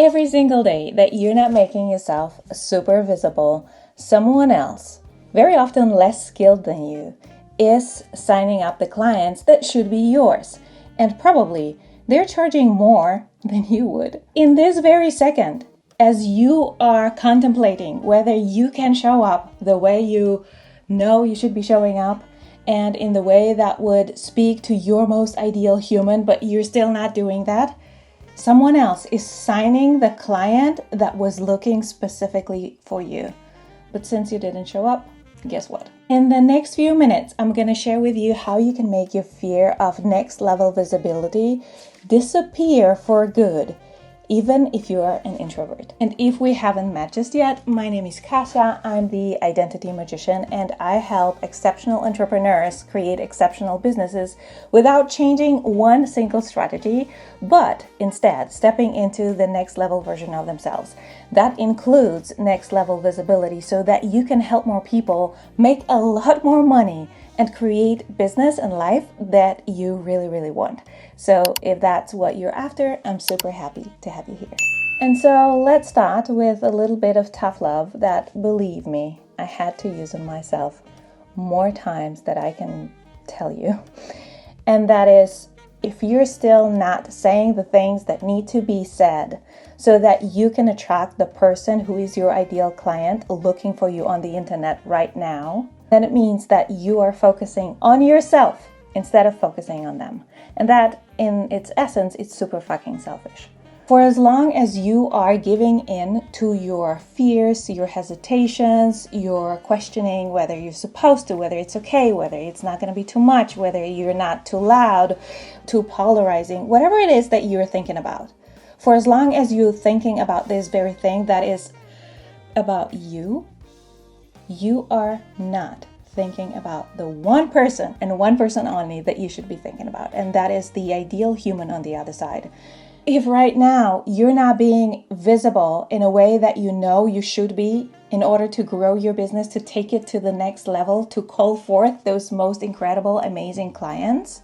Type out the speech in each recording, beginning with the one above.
Every single day that you're not making yourself super visible, someone else, very often less skilled than you, is signing up the clients that should be yours. And probably they're charging more than you would. In this very second, as you are contemplating whether you can show up the way you know you should be showing up, and in the way that would speak to your most ideal human, but you're still not doing that, someone else is signing the client that was looking specifically for you. But since you didn't show up, guess what? In the next few minutes, I'm going to share with you how you can make your fear of next level visibility disappear for good, even if you are an introvert. And if we haven't met just yet, my name is Kasia. I'm the identity magician, and I help exceptional entrepreneurs create exceptional businesses without changing one single strategy, but instead stepping into the next level version of themselves. That includes next level visibility so that you can help more people make a lot more money and create business and life that you really, really want. So if that's what you're after, I'm super happy to have you here. And so let's start with a little bit of tough love that, believe me, I had to use on myself more times than I can tell you. And that is, if you're still not saying the things that need to be said so that you can attract the person who is your ideal client looking for you on the internet right now, then it means that you are focusing on yourself instead of focusing on them. And that, in its essence, is super fucking selfish. For as long as you are giving in to your fears, your hesitations, your questioning whether you're supposed to, whether it's okay, whether it's not going to be too much, whether you're not too loud, too polarizing, whatever it is that you're thinking about, for as long as you're thinking about this very thing that is about you, you are not thinking about the one person and one person only that you should be thinking about, and that is the ideal human on the other side. If right now you're not being visible in a way that you know you should be in order to grow your business, to take it to the next level, to call forth those most incredible, amazing clients,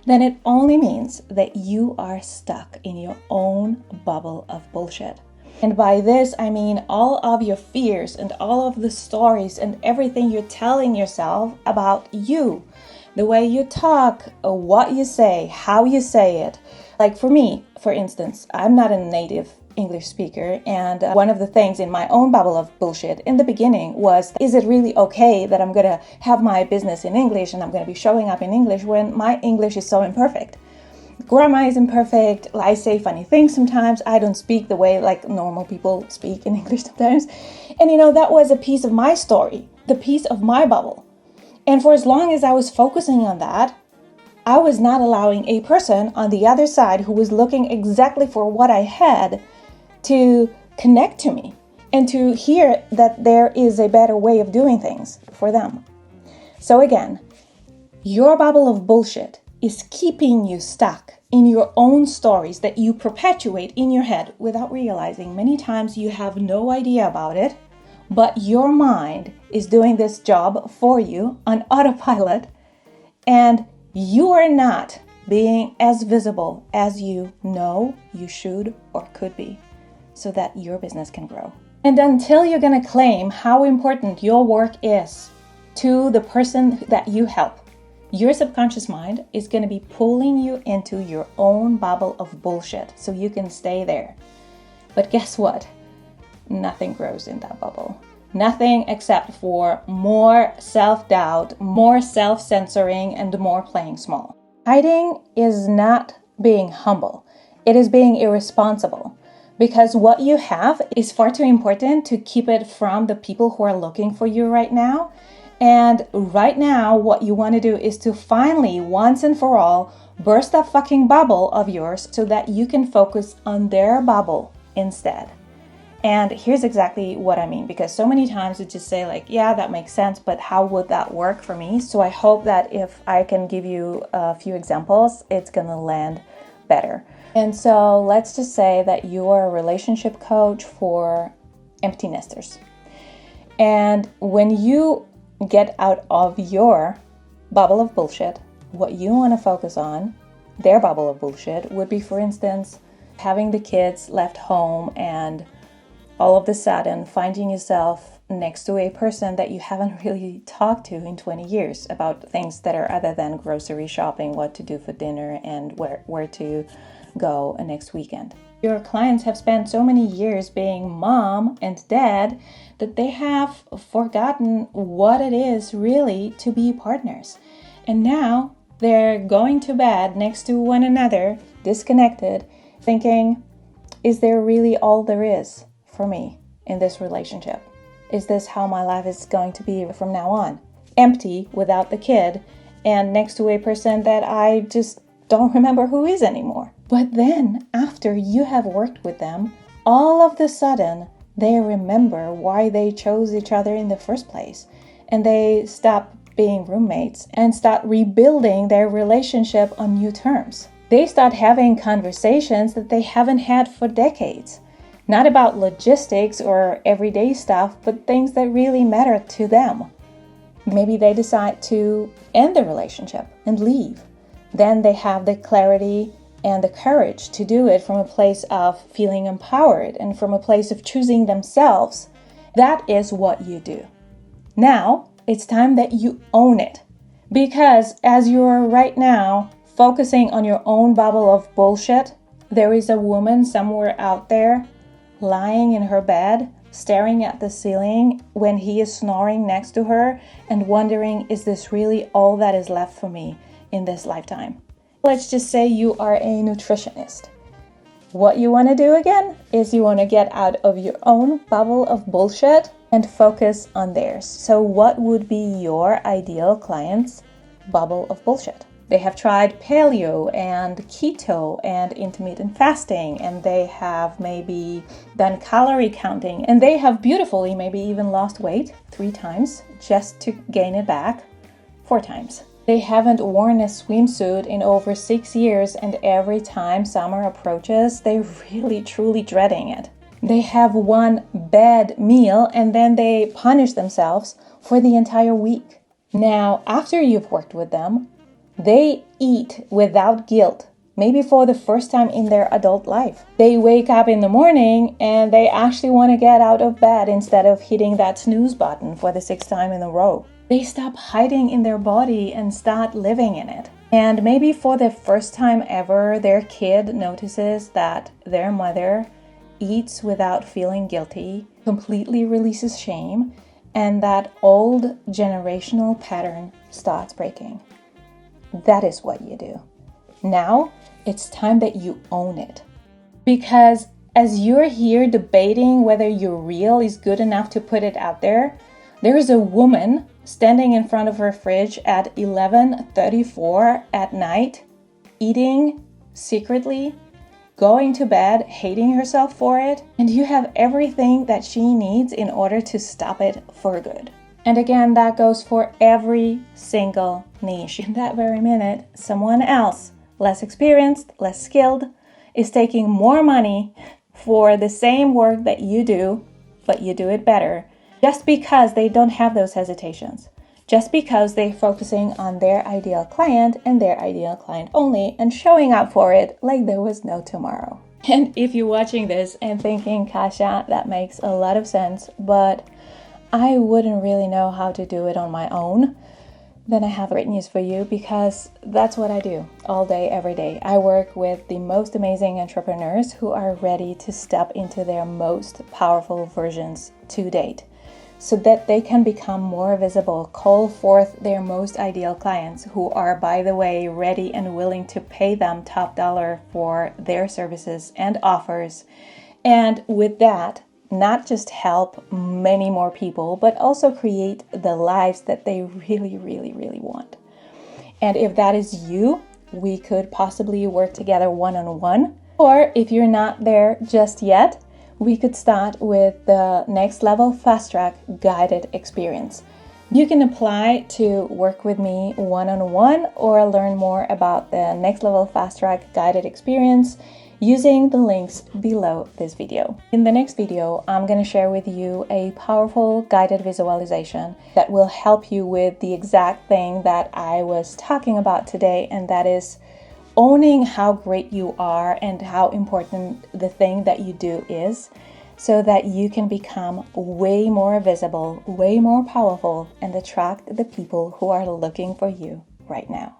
then it only means that you are stuck in your own bubble of bullshit. And by this, I mean all of your fears and all of the stories and everything you're telling yourself about you. The way you talk, what you say, how you say it. Like for me, for instance, I'm not a native English speaker. And one of the things in my own bubble of bullshit in the beginning was, is it really okay that I'm going to have my business in English and I'm going to be showing up in English when my English is so imperfect? Grammar is imperfect. I say funny things sometimes. I don't speak the way like normal people speak in English sometimes. And that was a piece of my story, the piece of my bubble. And for as long as I was focusing on that, I was not allowing a person on the other side who was looking exactly for what I had to connect to me and to hear that there is a better way of doing things for them. So again, your bubble of bullshit is keeping you stuck in your own stories that you perpetuate in your head without realizing. Many times you have no idea about it, but your mind is doing this job for you on autopilot, and you are not being as visible as you know you should or could be so that your business can grow. And until you're going to claim how important your work is to the person that you help, your subconscious mind is going to be pulling you into your own bubble of bullshit so you can stay there. But guess what? Nothing grows in that bubble. Nothing except for more self-doubt, more self-censoring, and more playing small. Hiding is not being humble. It is being irresponsible. Because what you have is far too important to keep it from the people who are looking for you right now. And right now, what you want to do is to finally, once and for all, burst that fucking bubble of yours so that you can focus on their bubble instead. And here's exactly what I mean, because so many times we just say like, yeah, that makes sense, but how would that work for me? So I hope that if I can give you a few examples, it's going to land better. And so let's just say that you are a relationship coach for empty nesters. And when you get out of your bubble of bullshit, what you want to focus on, their bubble of bullshit, would be, for instance, having the kids left home and all of a sudden finding yourself next to a person that you haven't really talked to in 20 years about things that are other than grocery shopping, what to do for dinner, and where to go next weekend. Your clients have spent so many years being mom and dad that they have forgotten what it is really to be partners. And now they're going to bed next to one another, disconnected, thinking, is there really all there is for me in this relationship? Is this how my life is going to be from now on? Empty without the kid and next to a person that I just don't remember who is anymore. But then after you have worked with them, all of a sudden they remember why they chose each other in the first place. And they stop being roommates and start rebuilding their relationship on new terms. They start having conversations that they haven't had for decades. Not about logistics or everyday stuff, but things that really matter to them. Maybe they decide to end the relationship and leave. Then they have the clarity and the courage to do it from a place of feeling empowered and from a place of choosing themselves. That is what you do. Now, it's time that you own it. Because as you're right now focusing on your own bubble of bullshit, there is a woman somewhere out there lying in her bed, staring at the ceiling when he is snoring next to her and wondering, is this really all that is left for me in this lifetime? Let's just say you are a nutritionist. What you want to do again is you want to get out of your own bubble of bullshit and focus on theirs. So what would be your ideal client's bubble of bullshit? They have tried paleo and keto and intermittent fasting, and they have maybe done calorie counting, and they have beautifully maybe even lost weight 3 times just to gain it back 4 times. They haven't worn a swimsuit in over 6 years, and every time summer approaches, they're really truly dreading it. They have one bad meal and then they punish themselves for the entire week. Now, after you've worked with them, they eat without guilt, maybe for the first time in their adult life. They wake up in the morning and they actually want to get out of bed instead of hitting that snooze button for the 6th time in a row. They stop hiding in their body and start living in it. And maybe for the first time ever, their kid notices that their mother eats without feeling guilty, completely releases shame, and that old generational pattern starts breaking. That is what you do. Now, it's time that you own it. Because as you're here debating whether your reel is good enough to put it out there, there is a woman standing in front of her fridge at 11:34 at night, eating secretly, going to bed, hating herself for it, and you have everything that she needs in order to stop it for good. And again, that goes for every single niche. In that very minute, someone else, less experienced, less skilled, is taking more money for the same work that you do, but you do it better, just because they don't have those hesitations. Just because they're focusing on their ideal client and their ideal client only and showing up for it like there was no tomorrow. And if you're watching this and thinking, Kasia, that makes a lot of sense, but I wouldn't really know how to do it on my own, then I have great news for you, because that's what I do all day, every day. I work with the most amazing entrepreneurs who are ready to step into their most powerful versions to date, so that they can become more visible, call forth their most ideal clients who are, by the way, ready and willing to pay them top dollar for their services and offers. And with that, not just help many more people, but also create the lives that they really, really, really want. And if that is you, we could possibly work together one-on-one. Or if you're not there just yet, we could start with the Next Level Fast Track guided experience. You can apply to work with me one-on-one or learn more about the Next Level Fast Track guided experience using the links below this video. In the next video, I'm going to share with you a powerful guided visualization that will help you with the exact thing that I was talking about today, and that is owning how great you are and how important the thing that you do is, so that you can become way more visible, way more powerful, and attract the people who are looking for you right now.